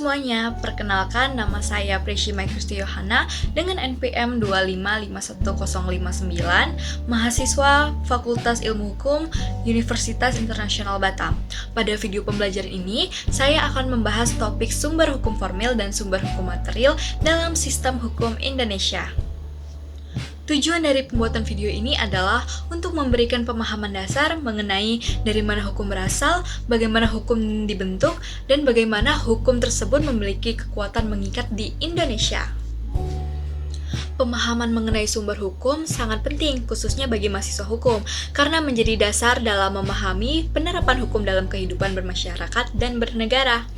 semuanya, perkenalkan nama saya Preshi Kristi Yohana dengan NPM 2551059, mahasiswa Fakultas Ilmu Hukum Universitas Internasional Batam. Pada video pembelajaran ini, saya akan membahas topik sumber hukum formil dan sumber hukum material dalam sistem hukum Indonesia. Tujuan dari pembuatan video ini adalah untuk memberikan pemahaman dasar mengenai dari mana hukum berasal, bagaimana hukum dibentuk, dan bagaimana hukum tersebut memiliki kekuatan mengikat di Indonesia. Pemahaman mengenai sumber hukum sangat penting, khususnya bagi mahasiswa hukum, karena menjadi dasar dalam memahami penerapan hukum dalam kehidupan bermasyarakat dan bernegara.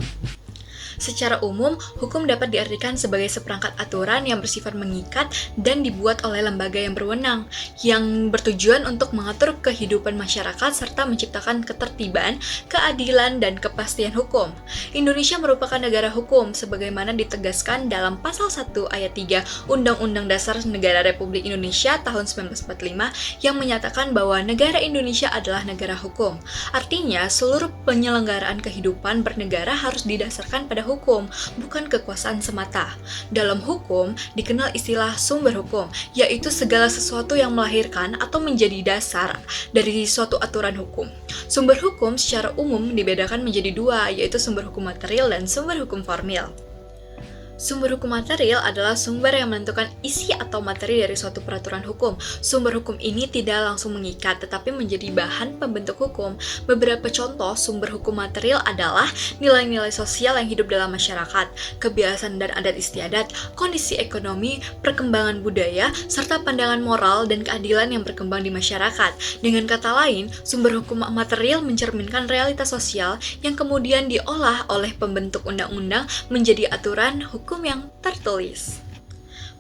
Secara umum, hukum dapat diartikan sebagai seperangkat aturan yang bersifat mengikat dan dibuat oleh lembaga yang berwenang, yang bertujuan untuk mengatur kehidupan masyarakat serta menciptakan ketertiban, keadilan, dan kepastian hukum. Indonesia merupakan negara hukum, sebagaimana ditegaskan dalam Pasal 1 Ayat 3 Undang-Undang Dasar Negara Republik Indonesia tahun 1945 yang menyatakan bahwa negara Indonesia adalah negara hukum. Artinya, seluruh penyelenggaraan kehidupan bernegara harus didasarkan pada hukum, bukan kekuasaan semata. Dalam hukum, dikenal istilah sumber hukum, yaitu segala sesuatu yang melahirkan atau menjadi dasar dari suatu aturan hukum. Sumber hukum secara umum dibedakan menjadi dua, yaitu sumber hukum material dan sumber hukum formil. Sumber hukum material adalah sumber yang menentukan isi atau materi dari suatu peraturan hukum. Sumber hukum ini tidak langsung mengikat, tetapi menjadi bahan pembentuk hukum. Beberapa contoh sumber hukum material adalah nilai-nilai sosial yang hidup dalam masyarakat, kebiasaan dan adat istiadat, kondisi ekonomi, perkembangan budaya, serta pandangan moral dan keadilan yang berkembang di masyarakat. Dengan kata lain, sumber hukum material mencerminkan realitas sosial yang kemudian diolah oleh pembentuk undang-undang menjadi aturan hukum yang tertulis.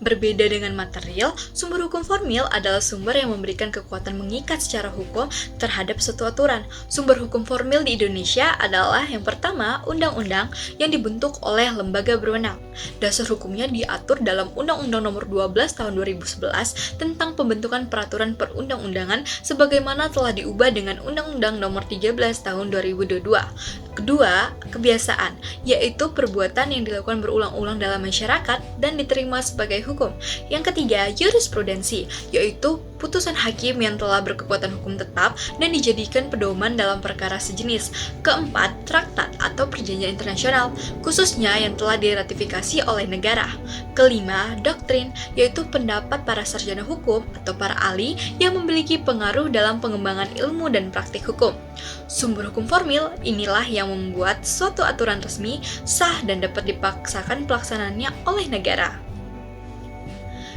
Berbeda dengan material, sumber hukum formil adalah sumber yang memberikan kekuatan mengikat secara hukum terhadap suatu aturan. Sumber hukum formil di Indonesia adalah yang pertama, undang-undang yang dibentuk oleh lembaga berwenang. Dasar hukumnya diatur dalam Undang-Undang Nomor 12 Tahun 2011 tentang pembentukan peraturan perundang-undangan sebagaimana telah diubah dengan Undang-Undang Nomor 13 Tahun 2022. Kedua, kebiasaan, yaitu perbuatan yang dilakukan berulang-ulang dalam masyarakat dan diterima sebagai hukum. Yang ketiga, jurisprudensi, yaitu putusan hakim yang telah berkekuatan hukum tetap dan dijadikan pedoman dalam perkara sejenis. Keempat, traktat atau perjanjian internasional, khususnya yang telah diratifikasi oleh negara. Kelima, doktrin, yaitu pendapat para sarjana hukum atau para ahli yang memiliki pengaruh dalam pengembangan ilmu dan praktik hukum. Sumber hukum formil inilah yang membuat suatu aturan resmi, sah, dan dapat dipaksakan pelaksanaannya oleh negara.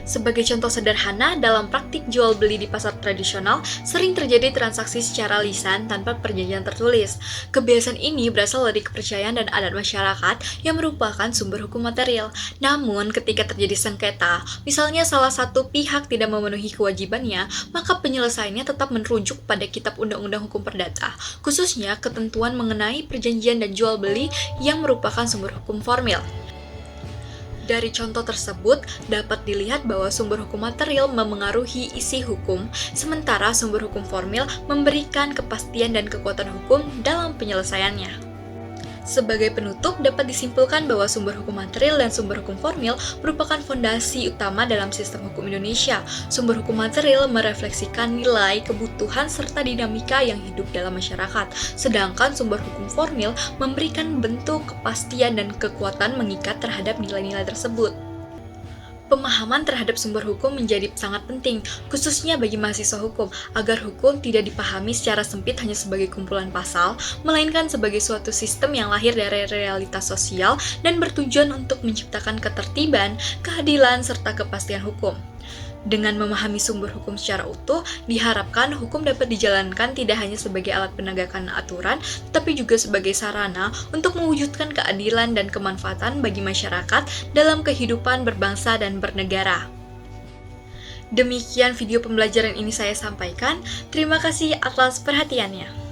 Sebagai contoh sederhana, dalam praktik jual beli di pasar tradisional, sering terjadi transaksi secara lisan tanpa perjanjian tertulis. Kebiasaan ini berasal dari kepercayaan dan adat masyarakat yang merupakan sumber hukum material. Namun, ketika terjadi sengketa, misalnya salah satu pihak tidak memenuhi kewajibannya, maka penyelesaiannya tetap merujuk pada Kitab Undang-Undang Hukum Perdata, khususnya ketentuan mengenai perjanjian dan jual beli yang merupakan sumber hukum formil. Dari contoh tersebut, dapat dilihat bahwa sumber hukum material memengaruhi isi hukum, sementara sumber hukum formil memberikan kepastian dan kekuatan hukum dalam penyelesaiannya. Sebagai penutup, dapat disimpulkan bahwa sumber hukum material dan sumber hukum formil merupakan fondasi utama dalam sistem hukum Indonesia. Sumber hukum material merefleksikan nilai, kebutuhan, serta dinamika yang hidup dalam masyarakat, sedangkan sumber hukum formil memberikan bentuk, kepastian, dan kekuatan mengikat terhadap nilai-nilai tersebut. Pemahaman terhadap sumber hukum menjadi sangat penting, khususnya bagi mahasiswa hukum, agar hukum tidak dipahami secara sempit hanya sebagai kumpulan pasal, melainkan sebagai suatu sistem yang lahir dari realitas sosial dan bertujuan untuk menciptakan ketertiban, keadilan, serta kepastian hukum. Dengan memahami sumber hukum secara utuh, diharapkan hukum dapat dijalankan tidak hanya sebagai alat penegakan aturan, tetapi juga sebagai sarana untuk mewujudkan keadilan dan kemanfaatan bagi masyarakat dalam kehidupan berbangsa dan bernegara. Demikian video pembelajaran ini saya sampaikan. Terima kasih atas perhatiannya.